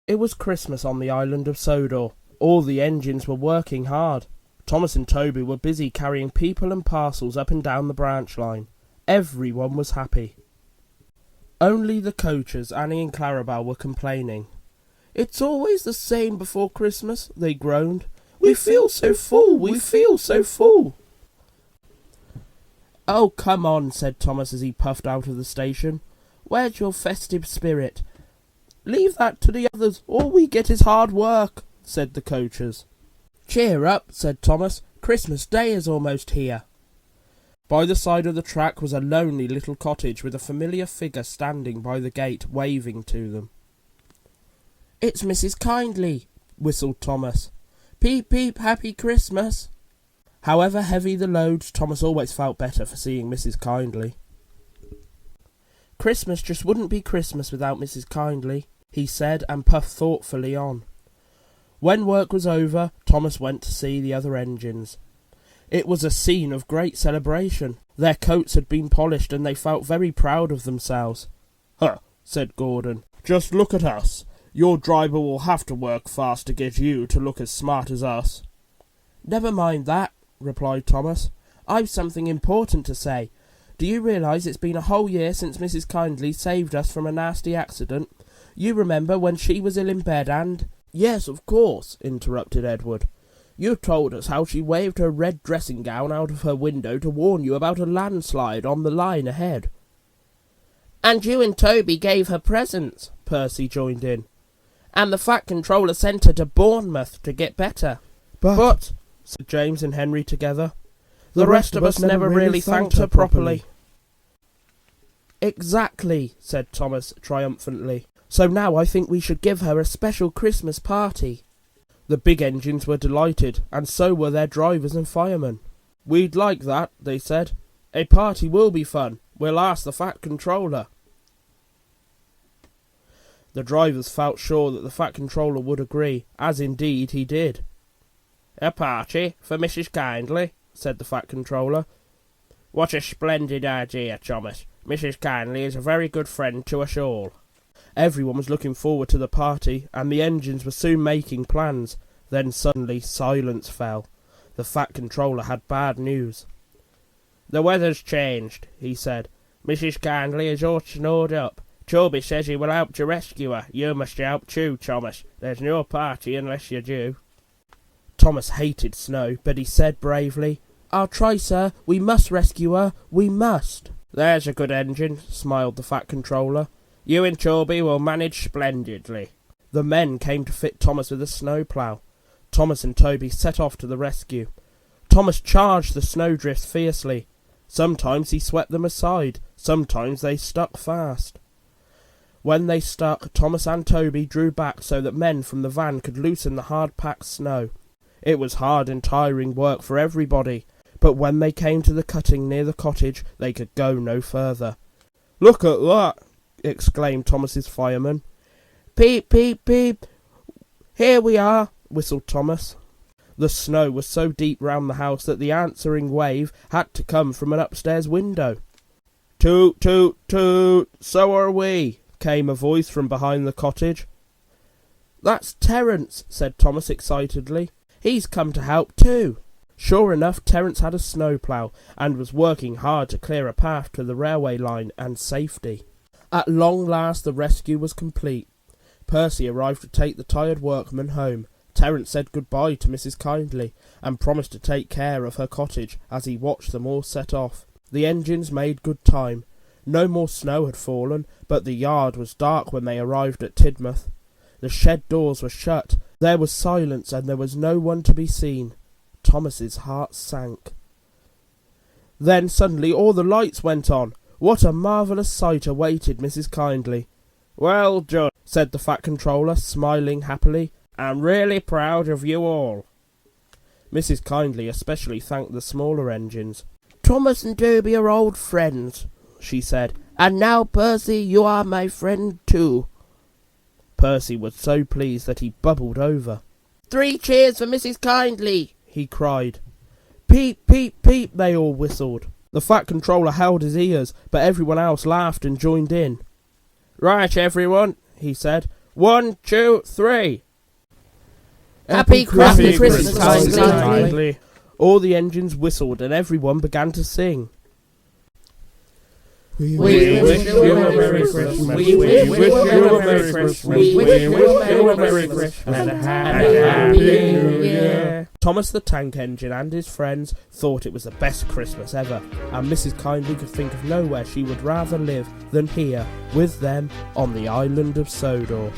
It was Christmas on the island of Sodor. All the engines were working hard. Thomas and Toby were busy carrying people and parcels up and down the branch line. Everyone was happy. Only the coachers, Annie and Clarabelle, were complaining. "It's always the same before Christmas," they groaned. "We feel so full, we feel so full." "Oh, come on," said Thomas as he puffed out of the station. "Where's your festive spirit?" "Leave that to the others. All we get is hard work," said the coachers. "Cheer up," said Thomas. "Christmas Day is almost here." By the side of the track was a lonely little cottage with a familiar figure standing by the gate, waving to them. "It's Mrs Kyndley," whistled Thomas. "Peep, peep, happy Christmas." However heavy the load, Thomas always felt better for seeing Mrs Kyndley. "Christmas just wouldn't be Christmas without Mrs Kyndley," he said, and puffed thoughtfully on. When work was over, Thomas went to see the other engines. It was a scene of great celebration. Their coats had been polished, and they felt very proud of themselves. "Huh," said Gordon. "Just look at us. Your driver will have to work fast to get you to look as smart as us." "Never mind that," replied Thomas. "I've something important to say. Do you realise it's been a whole year since Mrs Kyndley saved us from a nasty accident? You remember when she was ill in bed and—" "Yes, of course," interrupted Edward. "You told us how she waved her red dressing gown out of her window to warn you about a landslide on the line ahead." "And you and Toby gave her presents," Percy joined in. "And the Fat Controller sent her to Bournemouth to get better." But, said James and Henry together, the rest of us never really thanked her properly. "Exactly," said Thomas triumphantly. "So now I think we should give her a special Christmas party." The big engines were delighted, and so were their drivers and firemen. "We'd like that," they said. "A party will be fun. We'll ask the Fat Controller." The drivers felt sure that the Fat Controller would agree, as indeed he did. "A party for Mrs Kyndley," said the Fat Controller. "What a splendid idea, Thomas. Mrs Kyndley is a very good friend to us all." Everyone was looking forward to the party, and the engines were soon making plans. Then suddenly silence fell. The Fat Controller had bad news. "The weather's changed," he said. "Mrs Kyndley is all snowed up. Toby says he will help to rescue her. You must help too, Thomas. There's no party unless you do." Thomas hated snow, but he said bravely, "I'll try, sir. We must rescue her. We must." "There's a good engine," smiled the Fat Controller. "You and Toby will manage splendidly." The men came to fit Thomas with a snowplough. Thomas and Toby set off to the rescue. Thomas charged the snowdrifts fiercely. Sometimes he swept them aside, sometimes they stuck fast. When they stuck, Thomas and Toby drew back so that men from the van could loosen the hard-packed snow. It was hard and tiring work for everybody, but when they came to the cutting near the cottage, they could go no further. "Look at that!" exclaimed Thomas's fireman. "Peep, peep, peep! Here we are!" whistled Thomas. The snow was so deep round the house that the answering wave had to come from an upstairs window. "Toot, toot, toot! So are we!" came a voice from behind the cottage. "That's Terence," said Thomas excitedly. "He's come to help too." Sure enough, Terence had a snowplough, and was working hard to clear a path to the railway line and safety. At long last the rescue was complete. Percy arrived to take the tired workmen home. Terence said goodbye to Mrs Kyndley, and promised to take care of her cottage as he watched them all set off. The engines made good time. No more snow had fallen, but the yard was dark when they arrived at Tidmouth. The shed doors were shut. There was silence, and there was no one to be seen. Thomas's heart sank. Then suddenly all the lights went on. What a marvellous sight awaited Mrs Kyndley. "Well done," said the Fat Controller, smiling happily. "I'm really proud of you all." Mrs Kyndley especially thanked the smaller engines. "Thomas and Toby are old friends," she said, "and now, Percy, you are my friend too." Percy was so pleased that he bubbled over. 3 cheers for Mrs Kyndley, he cried. Peep, peep, peep, they all whistled. The Fat Controller held his ears, but everyone else laughed and joined in. Right, everyone, he said. 1, 2, 3. Happy Christmas, Kyndley. All the engines whistled and everyone began to sing. We wish you a Merry Christmas. We wish you a Merry Christmas. We wish you a Merry Christmas and a Happy New Year. Thomas the Tank Engine and his friends thought it was the best Christmas ever, and Mrs Kyndley could think of nowhere she would rather live than here with them on the island of Sodor.